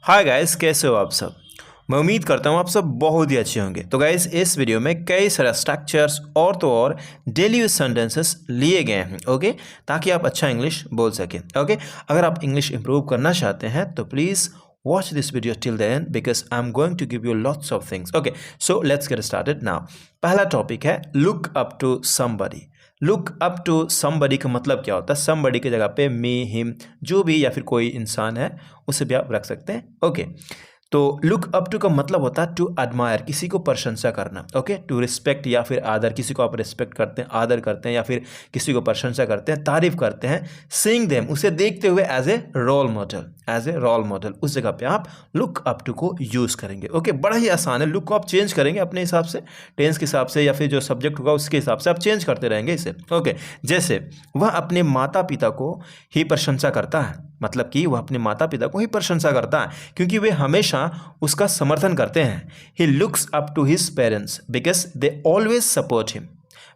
Hi guys, कैसे हो आप सब। मैं उम्मीद करता हूँ आप सब बहुत ही अच्छे होंगे। तो गाइस, इस वीडियो में कई सारे स्ट्रक्चर्स और तो और डेली यूज सेंटेंसेस लिए गए हैं, ओके, ताकि आप अच्छा इंग्लिश बोल सकें। ओके, अगर आप इंग्लिश इंप्रूव करना चाहते हैं तो please watch this video till the end because I'm going to give you lots of things. Okay, so let's get started now. पहला टॉपिक है look up to somebody. Look up to somebody का मतलब क्या होता है? somebody की जगह पे me, him, जो भी या फिर कोई इंसान है उसे भी आप रख सकते हैं। ओके, तो लुक अप टू का मतलब होता है टू एडमायर, किसी को प्रशंसा करना। ओके, टू रिस्पेक्ट या फिर आदर, किसी को आप रिस्पेक्ट करते हैं, आदर करते हैं या फिर किसी को प्रशंसा करते हैं, तारीफ करते हैं। सीइंग देम, उसे देखते हुए as a role model, as a role model, उस जगह पे आप लुक अप टू को यूज़ करेंगे। ओके, बड़ा ही आसान है। लुक को आप चेंज करेंगे अपने हिसाब से, टेंस के हिसाब से या फिर जो सब्जेक्ट होगा उसके हिसाब से आप चेंज करते रहेंगे इसे। ओके, जैसे वह अपने माता पिता को ही प्रशंसा करता है, मतलब कि वह अपने माता पिता को ही प्रशंसा करता है क्योंकि वे हमेशा उसका समर्थन करते हैं। He looks up to his parents because they always support him,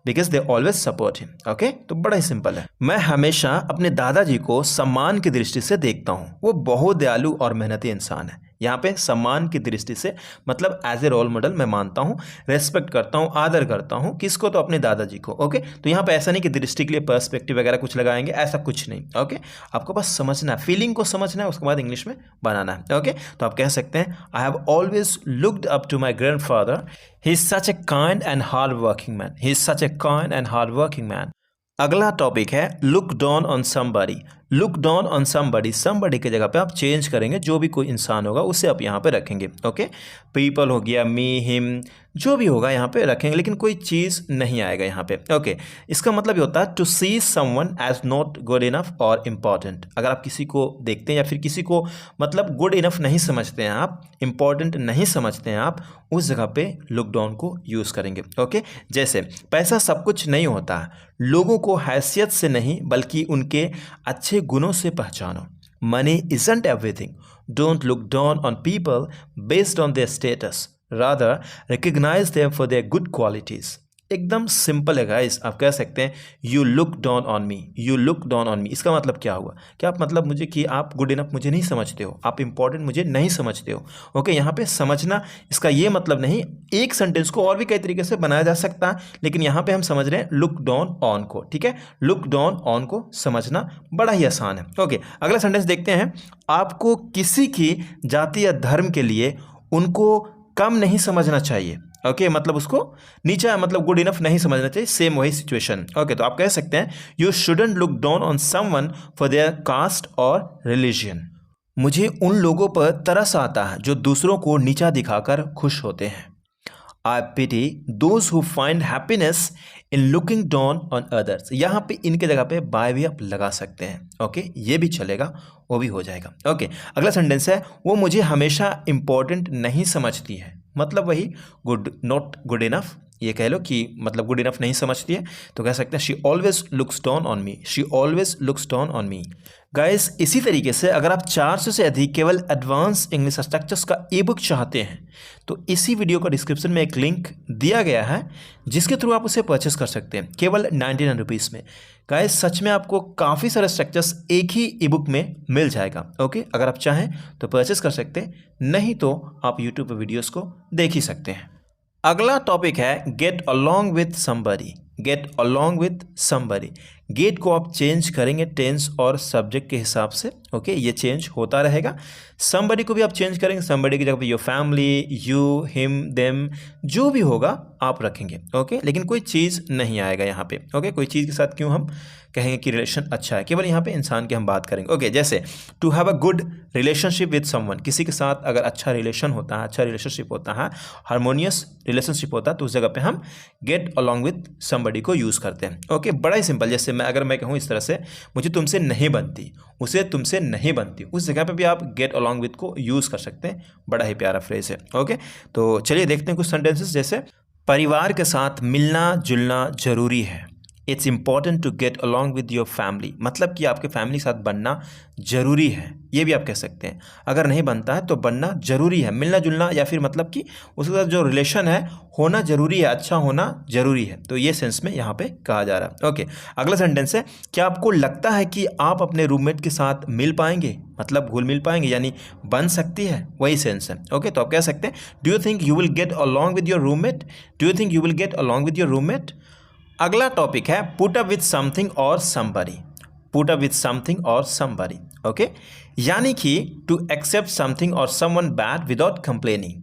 because they always support him. Okay, तो बड़ा ही सिंपल है। मैं हमेशा अपने दादाजी को सम्मान की दृष्टि से देखता हूँ, वो बहुत दयालु और मेहनती इंसान है। यहाँ पे सम्मान की दृष्टि से मतलब एज ए रोल मॉडल मैं मानता हूँ, रेस्पेक्ट करता हूँ, आदर करता हूँ। किसको? तो अपने दादाजी को। ओके, तो यहाँ पे ऐसा नहीं कि दृष्टि के लिए पर्सपेक्टिव वगैरह कुछ लगाएंगे, ऐसा कुछ नहीं। ओके, आपको बस समझना है, फीलिंग को समझना है, उसके बाद इंग्लिश में बनाना है। ओके, तो आप कह सकते हैं I have always looked up to my grandfather, he is such a kind and hard working man, he is such a kind and hard working man. अगला टॉपिक है look down on somebody. Look down on somebody, somebody की जगह पे आप change करेंगे, जो भी कोई इंसान होगा उसे आप यहाँ पे रखेंगे। ओके, पीपल हो गया, मी, हिम, जो भी होगा यहाँ पे रखेंगे, लेकिन कोई चीज़ नहीं आएगा यहाँ पे। ओके, इसका मतलब ये होता है to see someone as not good enough or important. अगर आप किसी को देखते हैं या फिर किसी को मतलब गुड इनफ नहीं समझते हैं आप, इम्पॉर्टेंट नहीं समझते हैं आप, उस जगह पे लुक डाउन को यूज़ करेंगे। ओके, जैसे पैसा सब कुछ नहीं होता है, लोगों को हैसियत से नहीं बल्कि उनके अच्छे गुणों से पहचानो। Money isn't everything, don't look down on people based on their status, rather recognise them for their good qualities. एकदम सिंपल है गाइस, आप कह सकते हैं you look down on me, you look down on me. इसका मतलब क्या हुआ? क्या आप मतलब मुझे कि आप गुड इनफ मुझे नहीं समझते हो, आप इंपॉर्टेंट मुझे नहीं समझते हो। ओके, यहाँ पे समझना इसका ये मतलब नहीं। एक सेंटेंस को और भी कई तरीके से बनाया जा सकता है, लेकिन यहाँ पे हम समझ रहे हैं लुक डाउन ऑन को। ठीक है, लुक डाउन ऑन को समझना बड़ा ही आसान है। ओके, अगला सेंटेंस देखते हैं। आपको किसी की जाति या धर्म के लिए उनको कम नहीं समझना चाहिए। ओके, मतलब उसको नीचा मतलब गुड इनफ नहीं समझना चाहिए। सेम वही सिचुएशन। ओके, तो आप कह सकते हैं you shouldn't look down on someone for their caste और रिलीजन। मुझे उन लोगों पर तरस आता है जो दूसरों को नीचा दिखाकर खुश होते हैं। I pity those who find happiness in looking down on others. यहाँ पे इनके जगह पे बाय भी आप लगा सकते हैं। ओके, ये भी चलेगा, वो भी हो जाएगा। ओके, अगला सेंटेंस है वो मुझे हमेशा इंपॉर्टेंट नहीं समझती है, मतलब वही गुड, नॉट गुड इनफ, ये कह लो कि मतलब गुड इनफ नहीं समझती है, तो कह सकते हैं she always looks down on me, she always looks down on me. Guys, इसी तरीके से अगर आप 400 से अधिक केवल एडवांस इंग्लिश स्ट्रक्चर्स का ई बुक चाहते हैं तो इसी वीडियो का डिस्क्रिप्शन में एक लिंक दिया गया है जिसके थ्रू आप उसे परचेस कर सकते हैं केवल 99 रुपीज़ में। गाइस, सच में आपको काफ़ी सारे स्ट्रक्चर्स एक ही ई बुक में मिल जाएगा। ओके, अगर आप चाहें तो परचेस कर सकते हैं, नहीं तो आप यूट्यूब पर वीडियोज़ को देख ही सकते हैं। अगला टॉपिक है get along with somebody. Get along with somebody, get को आप चेंज करेंगे टेंस और सब्जेक्ट के हिसाब से। ओके, ये चेंज होता रहेगा। समबडी को भी आप चेंज करेंगे, समबडी की जगह पे your family, you, him, them, जो भी होगा आप रखेंगे। ओके, लेकिन कोई चीज़ नहीं आएगा यहाँ पे। ओके, कोई चीज़ के साथ क्यों हम कहेंगे कि रिलेशन अच्छा है, केवल यहाँ पे इंसान की हम बात करेंगे। ओके, जैसे to have a good relationship with someone, किसी के साथ अगर अच्छा रिलेशन होता है, अच्छा रिलेशनशिप होता है, हारमोनियस रिलेशनशिप होता है, तो उस जगह पे हम गेट अलॉन्ग विद समबडी को यूज़ करते हैं। ओके, बड़ा ही सिंपल। जैसे अगर मैं कहूँ इस तरह से मुझे तुमसे नहीं बनती, उसे तुमसे नहीं बनती, उस जगह पे भी आप गेट अलॉन्ग विद को यूज़ कर सकते हैं। बड़ा ही प्यारा फ्रेज है। ओके, तो चलिए देखते हैं कुछ सेंटेंसेस। जैसे परिवार के साथ मिलना जुलना जरूरी है, it's important to get along with your family, मतलब कि आपके फैमिली के साथ बनना जरूरी है, ये भी आप कह सकते हैं। अगर नहीं बनता है तो बनना जरूरी है, मिलना जुलना या फिर मतलब कि उसके साथ जो रिलेशन है होना जरूरी है, अच्छा होना जरूरी है। तो ये सेंस में यहाँ पे कहा जा रहा है। ओके, अगला सेंटेंस है, क्या आपको लगता है कि आप अपने रूममेट के साथ मिल पाएंगे, मतलब घुल मिल पाएंगे, यानी बन सकती है, वही सेंस है। ओके, तो आप कह सकते हैं do you think you will get along with your roommate, do you think you will get along with your roommate. अगला टॉपिक है पुट अप विथ समथिंग और somebody, put up with something और somebody. Okay, यानी कि to accept something और someone bad without complaining,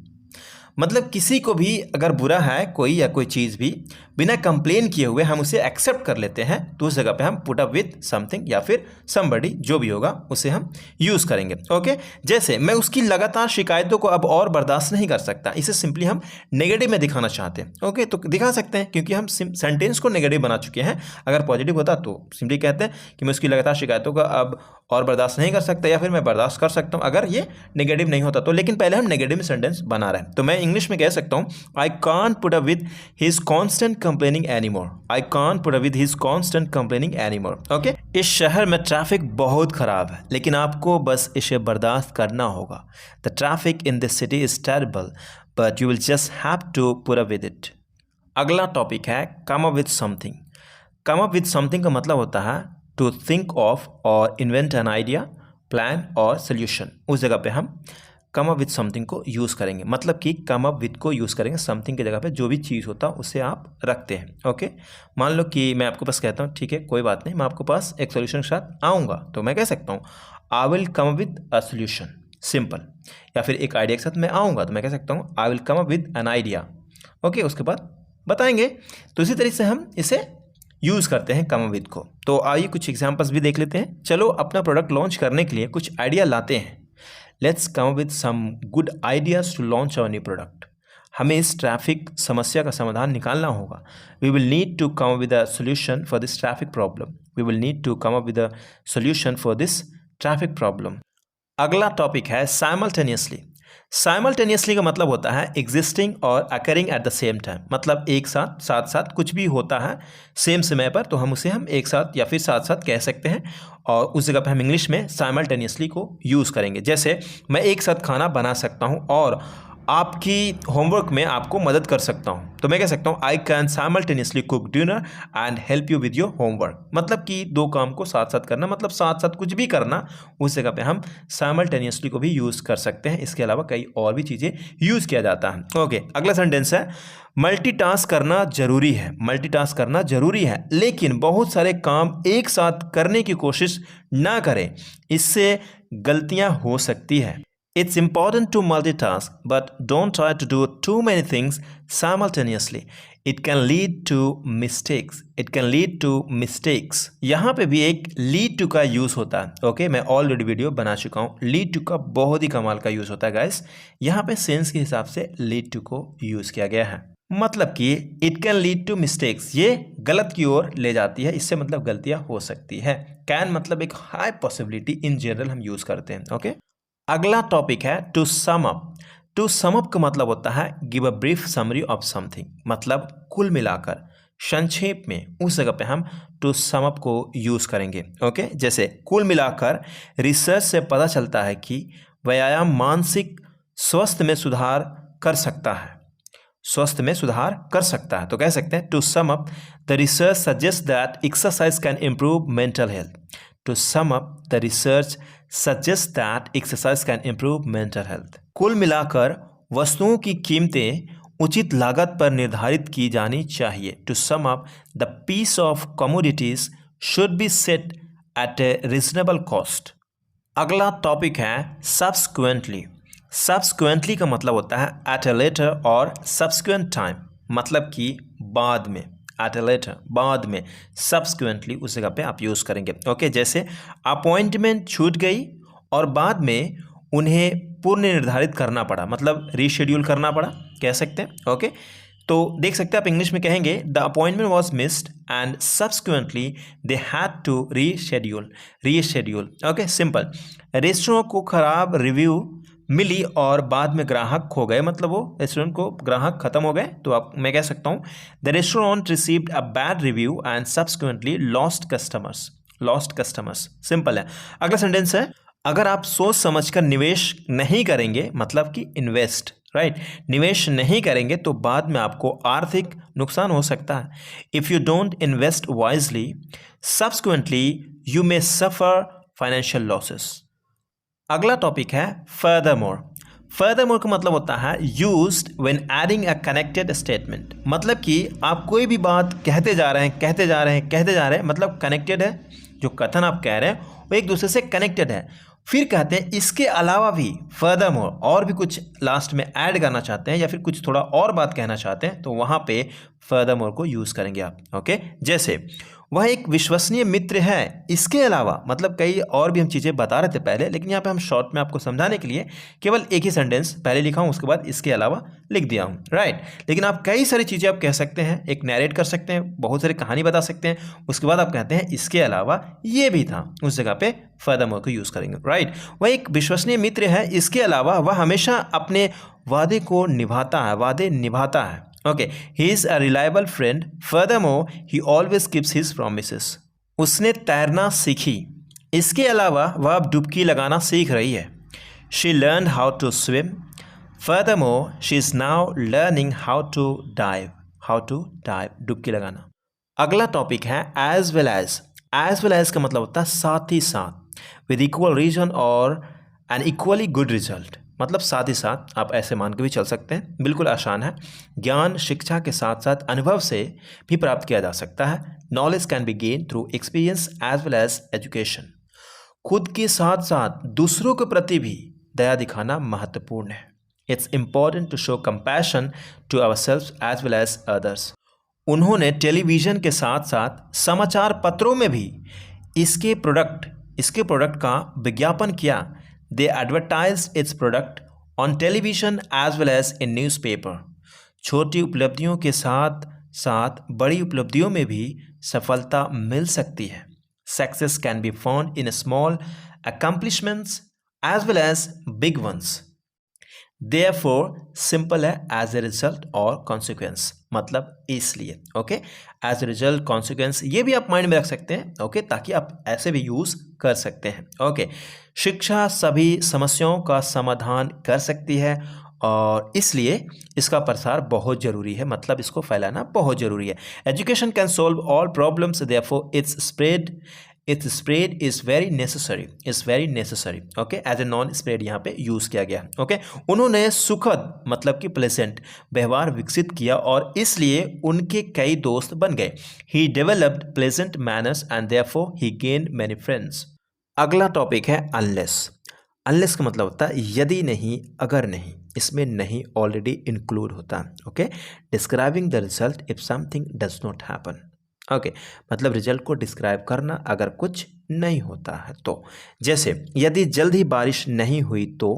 मतलब किसी को भी अगर बुरा है कोई या कोई चीज़ भी बिना कंप्लेन किए हुए हम उसे एक्सेप्ट कर लेते हैं, तो उस जगह पे हम पुट अप विथ समथिंग या फिर समबडी जो भी होगा उसे हम यूज़ करेंगे। ओके, जैसे मैं उसकी लगातार शिकायतों को अब और बर्दाश्त नहीं कर सकता, इसे सिंपली हम नेगेटिव में दिखाना चाहते हैं। ओके, तो दिखा सकते हैं क्योंकि हम सेंटेंस को नेगेटिव बना चुके हैं। अगर पॉजिटिव होता तो सिंपली कहते हैं कि मैं उसकी लगातार शिकायतों का अब और बर्दाश्त नहीं कर सकता, या फिर मैं बर्दाश्त कर सकता हूँ, अगर ये नेगेटिव नहीं होता तो। लेकिन पहले हम नेगेटिव में सेंटेंस बना रहे हैं, तो मैं इंग्लिश में कह सकता हूँ I can't put up with his constant complaining anymore, I can't put up with his constant complaining anymore. Okay, इस शहर में ट्रैफिक बहुत खराब है, लेकिन आपको बस इसे बर्दाश्त करना होगा। The traffic in this city is terrible but you will just have to put up with it. अगला टॉपिक है come up with something. Come up with something का मतलब होता है टू थिंक ऑफ और इन्वेंट एन आइडिया, प्लान और solution. उस जगह पे हम कम अप विद समथिंग को यूज़ करेंगे, मतलब कि कम अप विद को यूज़ करेंगे समथिंग की जगह पे, जो भी चीज़ होता है उसे आप रखते हैं। ओके, मान लो कि मैं आपके पास कहता हूँ ठीक है कोई बात नहीं, मैं आपके पास एक सोल्यूशन के साथ आऊँगा, तो मैं कह सकता हूँ I will come up with a solution, simple. या फिर एक आइडिया के साथ मैं आऊँगा तो मैं कह सकता हूँ I will come up with an idea. Okay, उसके बाद बताएंगे। तो इसी तरीके से हम इसे यूज़ करते हैं कम अप विद को। तो आइए कुछ एग्जांपल्स भी देख लेते हैं। चलो अपना प्रोडक्ट लॉन्च करने के लिए कुछ आइडिया लाते हैं। Let's come up with some good ideas to launch our new product. हमें इस ट्रैफिक समस्या का समाधान निकालना होगा। We will need to come up with a solution for this traffic problem, we will need to come up with a solution for this traffic problem. अगला topic है simultaneously. Simultaneously का मतलब होता है एग्जिस्टिंग और occurring at the same time, मतलब एक साथ साथ साथ कुछ भी होता है सेम समय पर, तो हम उसे हम एक साथ या फिर साथ साथ कह सकते हैं, और उस जगह पर हम इंग्लिश में साइमल्टेनियसली को यूज़ करेंगे। जैसे मैं एक साथ खाना बना सकता हूँ और आपकी होमवर्क में आपको मदद कर सकता हूँ, तो मैं कह सकता हूँ I can simultaneously cook dinner and help you with your homework, मतलब कि दो काम को साथ साथ करना, मतलब साथ साथ कुछ भी करना, उस जगह पे हम साइमल्टेनियसली को भी यूज़ कर सकते हैं। इसके अलावा कई और भी चीज़ें यूज़ किया जाता है। ओके, अगला सेंटेंस है मल्टीटास्क करना जरूरी है, मल्टीटास्क करना जरूरी है, लेकिन बहुत सारे काम एक साथ करने की कोशिश ना करें, इससे गलतियाँ हो सकती है। It's important to multitask, but don't try to do too many things simultaneously. It can lead to mistakes. It can lead to mistakes. यहाँ पे भी एक lead to का यूज़ होता है। ओके, मैं ऑलरेडी वीडियो बना चुका हूँ। lead to का बहुत ही कमाल का यूज़ होता है गाइस। यहाँ पे सेंस के हिसाब से lead to को यूज़ किया गया है, मतलब कि it can lead to mistakes, ये गलत की ओर ले जाती है, इससे मतलब गलतियाँ हो सकती है। कैन मतलब एक हाई पॉसिबिलिटी इन जनरल हम यूज़ करते हैं। ओके, अगला टॉपिक है to sum up. To sum up का मतलब होता है give a brief summary of something, मतलब कुल मिलाकर संक्षेप में, उस जगह पे हम टू सम अप को यूज़ करेंगे। ओके, जैसे कुल मिलाकर रिसर्च से पता चलता है कि व्यायाम मानसिक स्वास्थ्य में सुधार कर सकता है, स्वास्थ्य में सुधार कर सकता है। तो कह सकते हैं to sum up the research suggest that exercise can improve mental health. To sum up the research suggest that exercise can improve mental health. कुल मिलाकर वस्तुओं की कीमतें उचित लागत पर निर्धारित की जानी चाहिए। To sum up the piece of commodities should be set at a reasonable cost. अगला टॉपिक है सब्सिक्वेंटली। सब्सिक्वेंटली का मतलब होता है एट ए लेटर और सब्सिक्वेंट टाइम, मतलब कि बाद में, एट ए लेटर बाद में, सब्सिक्वेंटली उस जगह पे आप यूज़ करेंगे। ओके, जैसे अपॉइंटमेंट छूट गई और बाद में उन्हें पूर्व निर्धारित करना पड़ा, मतलब रीशेड्यूल करना पड़ा, कह सकते हैं। ओके, तो देख सकते हैं आप इंग्लिश में कहेंगे the appointment was missed and subsequently they had to reschedule. Okay, simple. Restaurant को खराब रिव्यू मिली और बाद में ग्राहक खो गए, मतलब वो रेस्टोरेंट को ग्राहक खत्म हो गए, तो आप मैं कह सकता हूँ the restaurant received a bad review and subsequently lost customers. Lost customers simple है। अगला सेंटेंस है, अगर आप सोच समझकर निवेश नहीं करेंगे, मतलब कि इन्वेस्ट, राइट, निवेश नहीं करेंगे तो बाद में आपको आर्थिक नुकसान हो सकता है। If you don't invest wisely subsequently you may suffer financial losses. अगला टॉपिक है फर्दरमोर। फर्दरमोर का मतलब होता है used when adding a connected statement, मतलब कि आप कोई भी बात कहते जा रहे हैं, कहते जा रहे हैं, कहते जा रहे हैं, मतलब कनेक्टेड है, जो कथन आप कह रहे हैं वो एक दूसरे से कनेक्टेड है। फिर कहते हैं इसके अलावा भी, फर्दरमोर, और भी कुछ लास्ट में ऐड करना चाहते हैं या फिर कुछ थोड़ा और बात कहना चाहते हैं, तो वहाँ पे फर्दरमोर को यूज़ करेंगे आप। ओके, जैसे वह एक विश्वसनीय मित्र है, इसके अलावा, मतलब कई और भी हम चीज़ें बता रहे थे पहले, लेकिन यहाँ पे हम शॉर्ट में आपको समझाने के लिए केवल एक ही सेंटेंस पहले लिखा हूँ, उसके बाद इसके अलावा लिख दिया हूँ, राइट। लेकिन आप कई सारी चीज़ें आप कह सकते हैं, एक नैरेट कर सकते हैं, बहुत सारी कहानी बता सकते हैं, उसके बाद आप कहते हैं इसके अलावा ये भी था, उस जगह पे फर्दरमोर को यूज़ करेंगे, राइट। वह एक विश्वसनीय मित्र है, इसके अलावा वह हमेशा अपने वादे को निभाता है, वादे निभाता है। Okay, he is a reliable friend, furthermore he always keeps his promises. उसने तैरना सीखी, इसके अलावा वह अब डुबकी लगाना सीख रही है। She learn how to swim, furthermore she is now learning how to dive. How to dive, डुबकी लगाना। अगला टॉपिक है as well as. As well as का मतलब होता है साथ ही साथ, विद इक्वल रीजन और एन इक्वली गुड रिजल्ट, मतलब साथ ही साथ, आप ऐसे मान के भी चल सकते हैं, बिल्कुल आसान है। ज्ञान शिक्षा के साथ साथ अनुभव से भी प्राप्त किया जा सकता है। Knowledge can be gain through experience as well as education. खुद के साथ साथ दूसरों के प्रति भी दया दिखाना महत्वपूर्ण है। It's important to show compassion to ourselves as well as others. उन्होंने टेलीविज़न के साथ साथ समाचार पत्रों में भी इसके प्रोडक्ट का विज्ञापन किया। They advertise its product on television as well as in newspaper. छोटी उपलब्धियों के साथ साथ बड़ी उपलब्धियों में भी सफलता मिल सकती है। Success can be found in small accomplishments as well as big ones. Therefore simple है एज ए रिजल्ट और कॉन्सिक्वेंस, मतलब इसलिए। ओके, एज ए रिजल्ट, कॉन्सिक्वेंस, ये भी आप माइंड में रख सकते हैं। ओके, ताकि आप ऐसे भी यूज़ कर सकते हैं। ओके, शिक्षा सभी समस्याओं का समाधान कर सकती है और इसलिए इसका प्रसार बहुत ज़रूरी है, मतलब इसको फैलाना बहुत ज़रूरी है। Education can solve all problems, therefore its spread is very necessary. Okay, as a non spread यहाँ पे यूज़ किया गया। ओके, उन्होंने सुखद, मतलब कि प्लेजेंट व्यवहार विकसित किया और इसलिए उनके कई दोस्त बन गए। He developed pleasant manners and therefore he gain many friends. अगला टॉपिक है अनलेस। अनलेस का मतलब होता है यदि नहीं, अगर नहीं, इसमें नहीं ऑलरेडी इंक्लूड होता है। Okay, describing the result if something does not happen. Okay, मतलब रिजल्ट को डिस्क्राइब करना अगर कुछ नहीं होता है तो। जैसे यदि जल्द ही बारिश नहीं हुई तो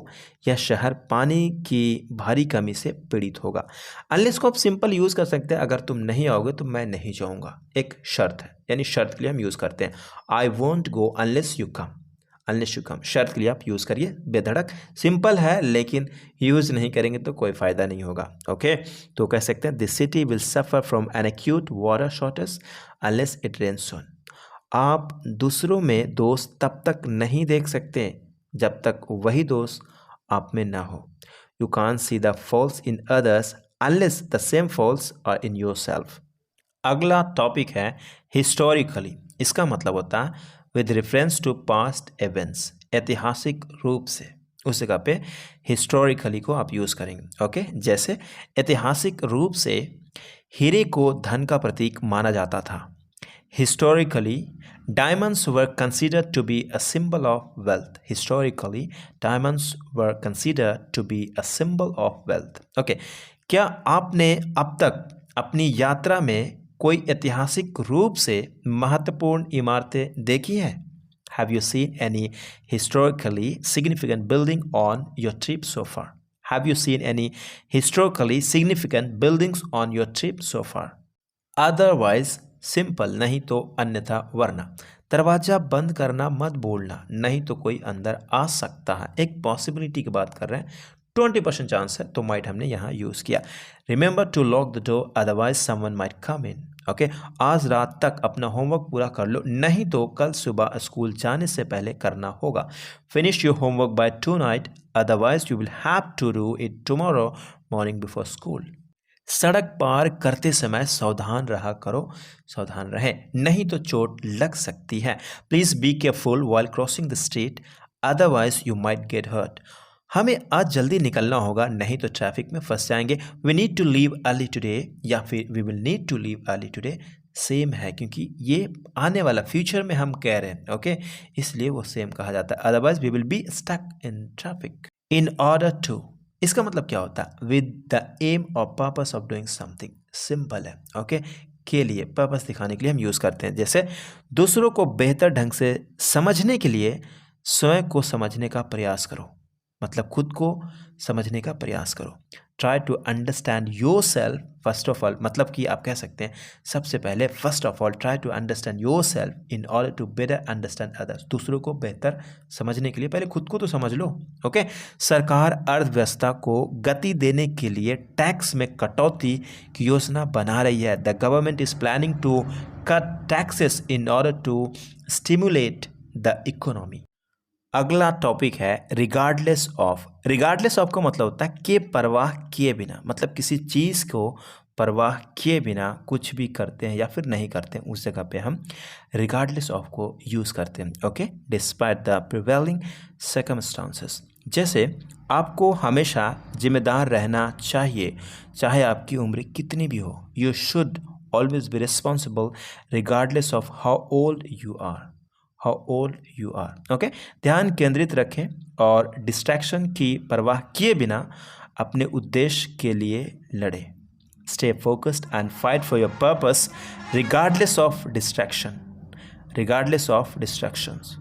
यह शहर पानी की भारी कमी से पीड़ित होगा। अनलेस को आप सिंपल यूज़ कर सकते हैं, अगर तुम नहीं आओगे तो मैं नहीं जाऊँगा, एक शर्त है, यानी शर्त के लिए हम यूज़ करते हैं I won't go unless you come. Unless you come शर्त के लिए आप यूज़ करिए, बेधड़क, सिंपल है, लेकिन यूज़ नहीं करेंगे तो कोई फ़ायदा नहीं होगा। ओके, तो कह सकते हैं this city will suffer from an acute water shortage unless it rains soon. आप दूसरों में दोष तब तक नहीं देख सकते जब तक वही दोष आप में ना हो। You can see the faults in others unless the same faults are in yourself. अगला टॉपिक है हिस्टोरिकली। इसका मतलब होता है with reference to past events, ऐतिहासिक रूप से, उस जगह पे हिस्टोरिकली को आप यूज़ करेंगे। ओके, जैसे ऐतिहासिक रूप से हीरे को धन का प्रतीक माना जाता था। Historically diamonds were considered to be a symbol of wealth. Historically diamonds were considered to be a symbol of wealth. Okay, क्या आपने अब तक अपनी यात्रा में कोई ऐतिहासिक रूप से महत्वपूर्ण इमारतें देखी हैं? Have you seen any historically significant building on your trip so far? Have you seen any historically significant buildings on your trip so far? Otherwise, simple, नहीं तो अन्यथा वरना। दरवाज़ा बंद करना मत बोलना, नहीं तो कोई अंदर आ सकता है। एक पॉसिबिलिटी की बात कर रहे हैं, 20% चांस है, तो माइट हमने यहाँ यूज़ किया। Remember to lock the door otherwise someone might come in. Okay, आज रात तक अपना होमवर्क पूरा कर लो, नहीं तो कल सुबह स्कूल जाने से पहले करना होगा। Finish your homework by tonight otherwise you will have to do it tomorrow morning before school. सड़क पार करते समय सावधान रहा करो, सावधान रहें, नहीं तो चोट लग सकती है। Please be careful while crossing the street otherwise you might get hurt. हमें आज जल्दी निकलना होगा, नहीं तो ट्रैफिक में फंस जाएंगे। We need to leave early today या फिर we will need to leave early today same है, क्योंकि ये आने वाला फ्यूचर में हम कह रहे हैं। ओके, इसलिए वो सेम कहा जाता है। Otherwise we will be stuck in traffic. In order to, इसका मतलब क्या होता है? विद द एम और purpose of doing something. Simple है। ओके, के लिए, पर्पस दिखाने के लिए हम यूज़ करते हैं। जैसे दूसरों को बेहतर ढंग से समझने के लिए स्वयं को समझने का प्रयास करो, मतलब खुद को समझने का प्रयास करो। Try to understand yourself first of all, मतलब कि आप कह सकते हैं सबसे पहले first of all try to understand yourself in order to better understand others. दूसरों को बेहतर समझने के लिए पहले खुद को तो समझ लो। ओके, सरकार अर्थव्यवस्था को गति देने के लिए टैक्स में कटौती की योजना बना रही है। The government is planning to cut taxes in order to stimulate the economy. अगला टॉपिक है रिगार्डलेस ऑफ। रिगार्डलेस ऑफ का मतलब होता है कि परवाह किए बिना, मतलब किसी चीज़ को परवाह किए बिना कुछ भी करते हैं या फिर नहीं करते हैं, उस जगह पे हम रिगार्डलेस ऑफ को यूज़ करते हैं। Okay, despite the prevailing circumstances. जैसे आपको हमेशा जिम्मेदार रहना चाहिए, चाहे आपकी उम्र कितनी भी हो। You should always be responsible regardless of how old you are, how old you are. Okay, ध्यान केंद्रित रखें और डिस्ट्रैक्शन की परवाह किए बिना अपने उद्देश्य के लिए लड़ें। Stay focused and fight for your purpose regardless of distraction, regardless of distractions.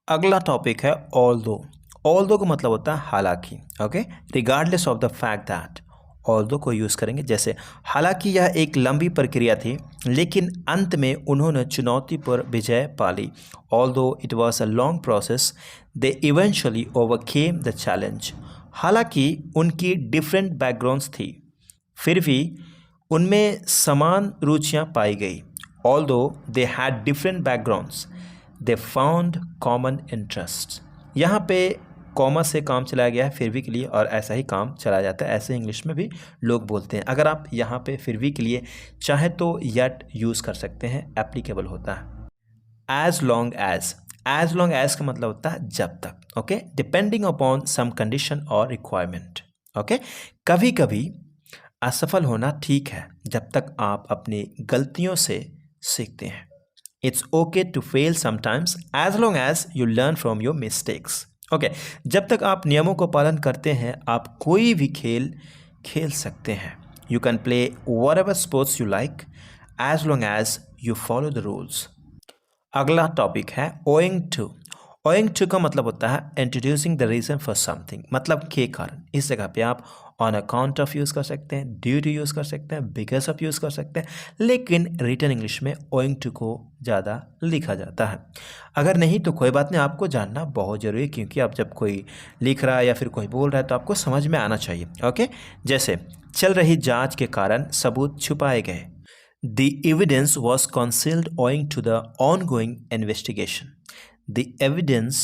अगला टॉपिक है ऑल्दो। ऑल्दो का मतलब होता है हालांकि। Okay, regardless of the fact that, although को यूज़ करेंगे। जैसे हालांकि यह एक लंबी प्रक्रिया थी, लेकिन अंत में उन्होंने चुनौती पर विजय पा ली। Although it was a long process they eventually overcame the challenge. हालांकि उनकी डिफरेंट बैकग्राउंड्स थी, फिर भी उनमें समान रुचियां पाई गई। Although they had different backgrounds they found common interest. यहाँ पे कॉमा से काम चलाया गया है फिर भी के लिए, और ऐसा ही काम चला जाता है, ऐसे इंग्लिश में भी लोग बोलते हैं। अगर आप यहाँ पे फिर भी के लिए चाहे तो यट यूज़ कर सकते हैं, एप्लीकेबल होता है। एज लॉन्ग एज का मतलब होता है जब तक। Okay, depending upon some condition और रिक्वायरमेंट। ओके, कभी कभी असफल होना ठीक है जब तक आप अपनी गलतियों से सीखते हैं। It's okay to fail sometimes as long as you learn from your mistakes. Okay, जब तक आप नियमों का पालन करते हैं आप कोई भी खेल खेल सकते हैं। You can play whatever sports you like as long as you follow the rules. अगला टॉपिक है ओइंग टू। ओइंग टू का मतलब होता है introducing the reason for something, मतलब के कारण। इस जगह पे आप ऑन अकाउंट ऑफ यूज़ कर सकते हैं, ड्यू टू यूज़ कर सकते हैं, बिकॉज ऑफ यूज़ कर सकते हैं, लेकिन रिटन इंग्लिश में ओइंग टू को ज़्यादा लिखा जाता है। अगर नहीं तो कोई बात नहीं, आपको जानना बहुत ज़रूरी है, क्योंकि आप जब कोई लिख रहा है या फिर कोई बोल रहा है तो आपको समझ में आना चाहिए। ओके, जैसे चल रही जाँच के कारण सबूत छुपाए गए। The evidence was concealed owing to the ongoing investigation. The evidence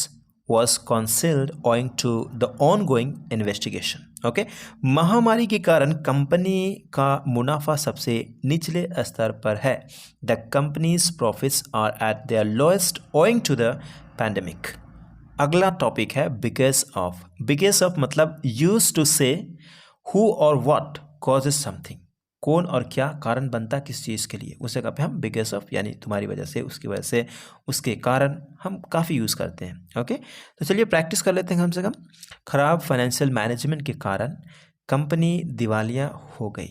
was concealed owing to the ongoing investigation. Okay? महामारी के कारण कंपनी का मुनाफा सबसे निचले स्तर पर है। The company's profits are at their lowest owing to the pandemic. अगला टॉपिक है because of. Because of मतलब used to say who or what causes something. कौन और क्या कारण बनता किस चीज़ के लिए, उस जगह पे हम बिकॉज ऑफ यानी तुम्हारी वजह से, उसकी वजह से, उसके कारण हम काफ़ी यूज़ करते हैं। ओके, तो चलिए प्रैक्टिस कर लेते हैं कम से कम। ख़राब फाइनेंशियल मैनेजमेंट के कारण कंपनी दिवालिया हो गई,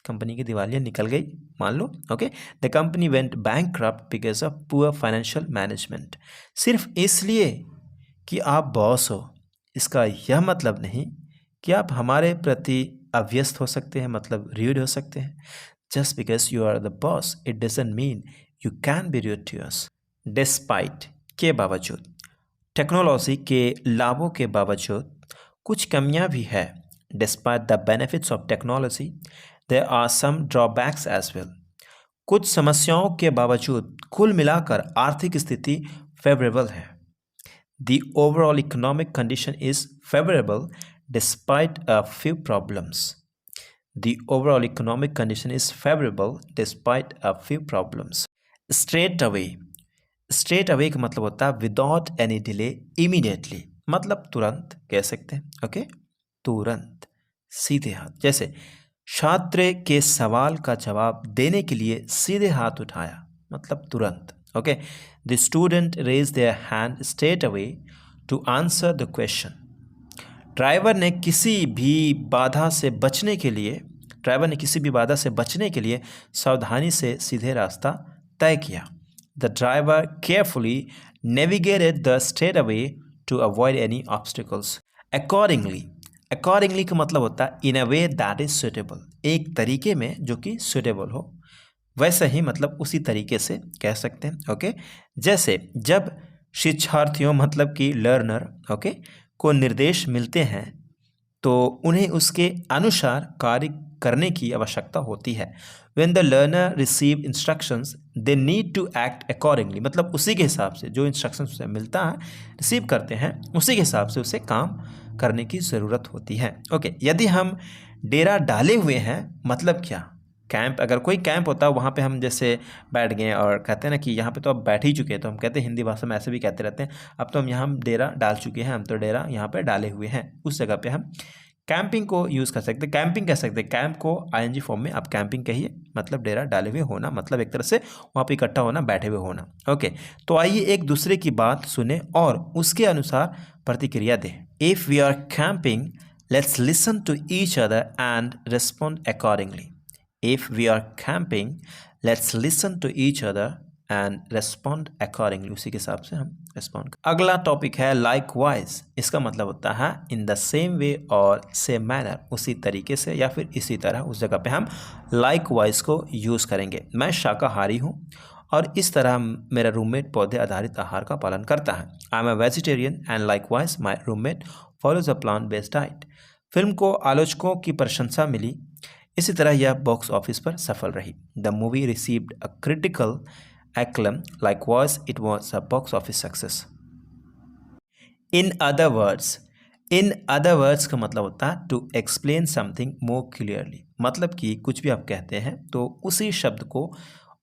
कंपनी की दिवालियाँ निकल गई मान लो। Okay, the company went bankrupt because of poor financial management. सिर्फ इसलिए कि आप बॉस हो इसका यह मतलब नहीं कि आप हमारे प्रति अव्यस्त हो सकते हैं, मतलब रूड हो सकते हैं। Just because you are the boss it doesn't mean you can be rude to us. Despite के बावजूद, टेक्नोलॉजी के लाभों के बावजूद कुछ कमियां भी है। Despite the benefits of technology there are some drawbacks as well. कुछ समस्याओं के बावजूद कुल मिलाकर आर्थिक स्थिति फेवरेबल है। The overall economic condition is favourable despite a few problems. The overall economic condition is favourable despite a few problems. Straight away, straight away का मतलब होता है विदाउट एनी डिले, इमीडिएटली, मतलब तुरंत कह सकते हैं। ओके, तुरंत, सीधे हाथ। जैसे छात्र के सवाल का जवाब देने के लिए सीधे हाथ उठाया, मतलब तुरंत। Okay, the student raise their hand straight away to answer the question. Driver ने किसी भी बाधा से बचने के लिए सावधानी से सीधे रास्ता तय किया। The driver carefully navigated the straightaway to avoid any obstacles. Accordingly का मतलब होता है in a way that is suitable, एक तरीके में जो कि suitable हो, वैसे ही मतलब उसी तरीके से कह सकते हैं। ओके, जैसे जब शिक्षार्थियों मतलब कि लर्नर ओके को निर्देश मिलते हैं तो उन्हें उसके अनुसार कार्य करने की आवश्यकता होती है। When the learner receive instructions, they need to act accordingly, मतलब उसी के हिसाब से जो इंस्ट्रक्शंस उसे मिलता है, रिसीव करते हैं, उसी के हिसाब से उसे काम करने की ज़रूरत होती है। ओके, यदि हम डेरा डाले हुए हैं, मतलब क्या, कैंप, अगर कोई कैंप होता है वहाँ पे हम जैसे बैठ गए और कहते हैं ना कि यहाँ पे तो अब बैठ ही चुके हैं, तो हम कहते हैं हिंदी भाषा में ऐसे भी कहते रहते हैं, अब तो हम यहाँ डेरा डाल चुके हैं, हम तो डेरा यहाँ पे डाले हुए हैं, उस जगह पे हम कैंपिंग को यूज़ कर सकते हैं, कैंपिंग कह सकते हैं। कैंप को आईएनजी फॉर्म में आप कैंपिंग कहिए, मतलब डेरा डाले हुए होना, मतलब एक तरह से वहाँ पे इकट्ठा होना, बैठे हुए होना। ओके, तो आइए एक दूसरे की बात सुने और उसके अनुसार प्रतिक्रिया दें। If we are camping, let's listen to each other and respond accordingly. If we are camping, let's listen to each other and respond accordingly, उसी के हिसाब से हम रेस्पॉन्ड। अगला टॉपिक है लाइकवाइज। इसका मतलब होता है इन द सेम वे और सेम मैनर, उसी तरीके से या फिर इसी तरह, उस जगह पे हम लाइकवाइज को यूज़ करेंगे। मैं शाकाहारी हूँ और इस तरह मेरा रूममेट पौधे आधारित आहार का पालन करता है। I am a vegetarian and likewise my roommate follows a plant based diet. Film को आलोचकों की प्रशंसा मिली, इसी तरह यह बॉक्स ऑफिस पर सफल रही। The movie received a critical acclaim, likewise it was a box office success. In other words का मतलब होता है to explain something more clearly, मतलब कि कुछ भी आप कहते हैं तो उसी शब्द को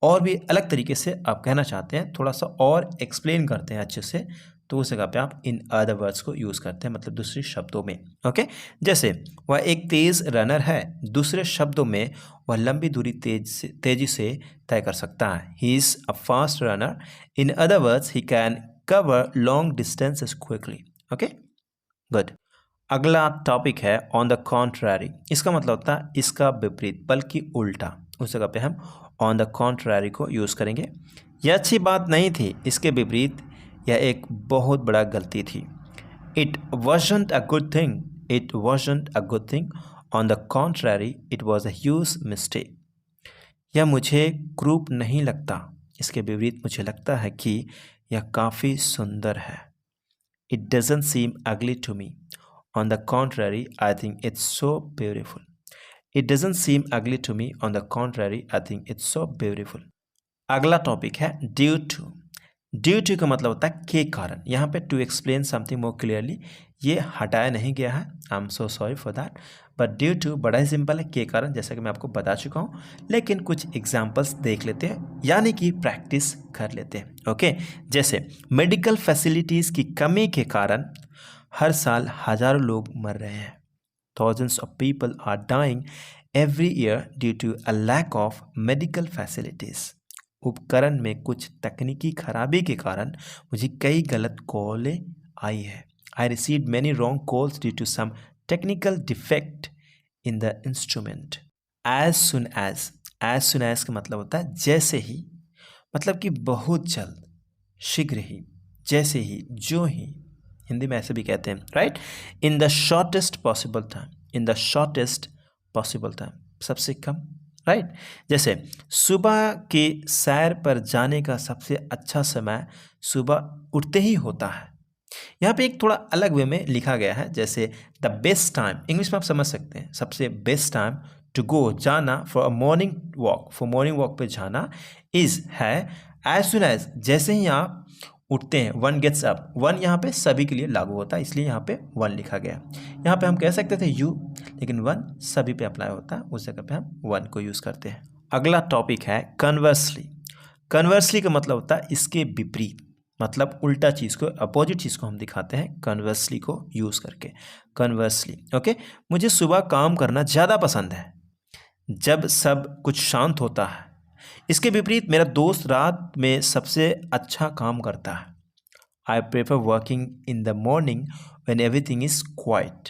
और भी अलग तरीके से आप कहना चाहते हैं, थोड़ा सा और एक्सप्लेन करते हैं अच्छे से, तो उस जगह पे आप इन अदर वर्ड्स को यूज़ करते हैं, मतलब दूसरे शब्दों में। ओके, जैसे वह एक तेज़ रनर है, दूसरे शब्दों में वह लंबी दूरी तेजी से तय कर सकता है। He is a fast runner, in other words he can cover long distances quickly. Okay, good. अगला टॉपिक है ऑन द कॉन्ट्ररी। इसका मतलब होता है इसका विपरीत, बल्कि उल्टा, उस जगह पे हम ऑन द कॉन्ट्ररी को यूज़ करेंगे। यह अच्छी बात नहीं थी, इसके विपरीत यह एक बहुत बड़ा गलती थी। It wasn't a good thing, it wasn't a good thing, on the contrary it was a huge mistake. यह मुझे क्रूप नहीं लगता, इसके विपरीत मुझे लगता है कि यह काफ़ी सुंदर है। It doesn't seem ugly to me, on the contrary I think it's so beautiful. It doesn't seem ugly to me, on the contrary I think it's so beautiful. अगला टॉपिक है ड्यू टू। ड्यू टू का मतलब होता है के कारण। यहाँ पे to explain something more clearly ये हटाया नहीं गया है, I am so sorry for that, but due to बड़ा ही सिंपल है, के कारण, जैसा कि मैं आपको बता चुका हूँ, लेकिन कुछ एग्जांपल्स देख लेते हैं, यानी कि प्रैक्टिस कर लेते हैं। ओके, जैसे मेडिकल फैसिलिटीज़ की कमी के कारण हर साल हज़ारों लोग मर रहे हैं। Thousands of people are dying every year due to a lack of medical facilities. उपकरण में कुछ तकनीकी खराबी के कारण मुझे कई गलत कॉलें आई है। I received many wrong calls due to some technical defect in the instrument. As soon as का मतलब होता है जैसे ही, मतलब कि बहुत जल्द, शीघ्र ही, जैसे ही, जो ही, हिंदी में ऐसे भी कहते हैं, right. In the shortest possible time, in the shortest possible time, सबसे कम, राइट। जैसे सुबह के सैर पर जाने का सबसे अच्छा समय सुबह उठते ही होता है। यहाँ पे एक थोड़ा अलग वे में लिखा गया है, जैसे द बेस्ट टाइम, इंग्लिश में आप समझ सकते हैं, सबसे बेस्ट टाइम टू गो, जाना, for a morning walk, for morning walk पे जाना इज है एज सुन एज, जैसे ही आप उठते हैं, वन गेट्स अप। वन यहाँ पे सभी के लिए लागू होता है, इसलिए यहाँ पे वन लिखा गया। यहाँ पे हम कह सकते थे यू, लेकिन वन सभी पे अप्लाई होता है, उस जगह पे हम वन को यूज़ करते हैं। अगला टॉपिक है कन्वर्सली। कन्वर्सली का मतलब होता है इसके विपरीत, मतलब उल्टा चीज़ को, अपोजिट चीज़ को हम दिखाते हैं कन्वर्सली को यूज़ करके। Conversely, okay. मुझे सुबह काम करना ज़्यादा पसंद है जब सब कुछ शांत होता है। इसके विपरीत मेरा दोस्त रात में सबसे अच्छा काम करता है। I prefer working in the morning when everything is quite.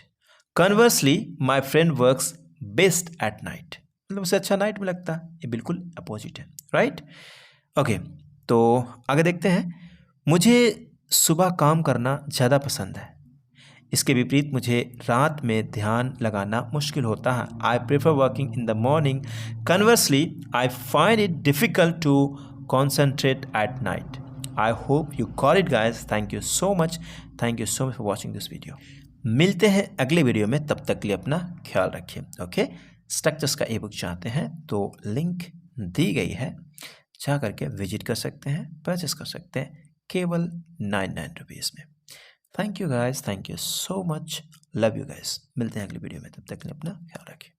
Conversely my friend works best at night, मतलब उसे अच्छा नाइट में लगता है। ये बिल्कुल अपोजिट है, राइट। ओके, तो आगे देखते हैं। मुझे सुबह काम करना ज़्यादा पसंद है, इसके विपरीत मुझे रात में ध्यान लगाना मुश्किल होता है। I prefer working in the morning. Conversely I find it difficult to concentrate at night. I hope you got it guys. Thank you so much for watching this video. मिलते हैं अगले वीडियो में, तब तक के लिए अपना ख्याल रखिए। ओके, स्ट्रक्चर्स का ई बुक चाहते हैं तो लिंक दी गई है, जा करके विजिट कर सकते हैं, परचेस कर सकते हैं केवल 99 रुपीज़ में। Thank you guys, thank you so much, love you guys. मिलते हैं अगली वीडियो में, तब तक के लिए अपना ख्याल रखिए।